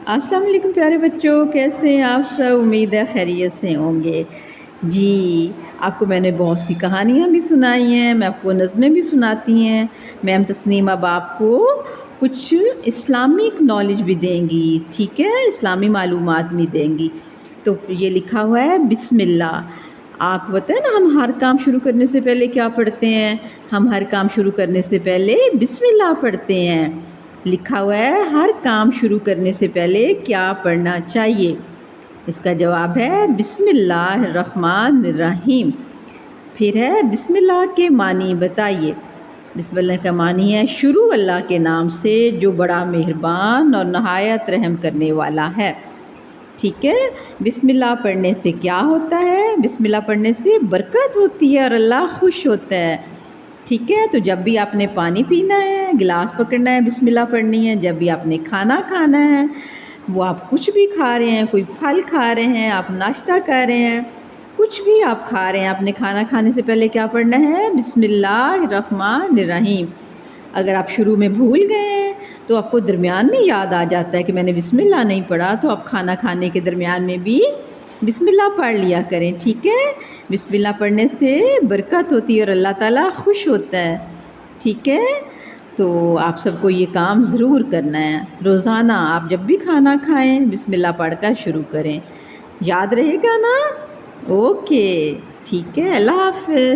السلام علیکم پیارے بچوں، کیسے ہیں آپ سب؟ امید ہے خیریت سے ہوں گے۔ جی، آپ کو میں نے بہت سی کہانیاں بھی سنائی ہیں، میں آپ کو نظمیں بھی سناتی ہیں۔ میم تسنیم اب آپ کو کچھ اسلامک نالج بھی دیں گی، ٹھیک ہے؟ اسلامی معلومات بھی دیں گی۔ تو یہ لکھا ہوا ہے بسم اللہ۔ آپ کو بتائیں نا، ہم ہر کام شروع کرنے سے پہلے کیا پڑھتے ہیں؟ ہم ہر کام شروع کرنے سے پہلے بسم اللہ پڑھتے ہیں۔ لکھا ہوا ہے ہر کام شروع کرنے سے پہلے کیا پڑھنا چاہیے؟ اس کا جواب ہے بسم اللہ الرحمن الرحیم۔ پھر ہے بسم اللہ کے معنی بتائیے۔ بسم اللہ کا معنی ہے شروع اللہ کے نام سے جو بڑا مہربان اور نہایت رحم کرنے والا ہے، ٹھیک ہے؟ بسم اللہ پڑھنے سے کیا ہوتا ہے؟ بسم اللہ پڑھنے سے برکت ہوتی ہے اور اللہ خوش ہوتا ہے، ٹھیک ہے؟ تو جب بھی آپ نے پانی پینا ہے، گلاس پکڑنا ہے، بسم اللہ پڑھنی ہے۔ جب بھی آپ نے کھانا کھانا ہے، وہ آپ کچھ بھی کھا رہے ہیں، کوئی پھل کھا رہے ہیں، آپ ناشتہ کر رہے ہیں، کچھ بھی آپ کھا رہے ہیں، آپ نے کھانا کھانے سے پہلے کیا پڑھنا ہے؟ بسم اللہ الرحمن الرحیم۔ اگر آپ شروع میں بھول گئے ہیں تو آپ کو درمیان میں یاد آ جاتا ہے کہ میں نے بسم اللہ نہیں پڑھا، تو آپ کھانا کھانے کے درمیان میں بھی بسم اللہ پڑھ لیا کریں، ٹھیک ہے؟ بسم اللہ پڑھنے سے برکت ہوتی ہے اور اللہ تعالیٰ خوش ہوتا ہے، ٹھیک ہے؟ تو آپ سب کو یہ کام ضرور کرنا ہے۔ روزانہ آپ جب بھی کھانا کھائیں بسم اللہ پڑھ کر شروع کریں۔ یاد رہے گا نا؟ اوکے، ٹھیک ہے، اللہ حافظ۔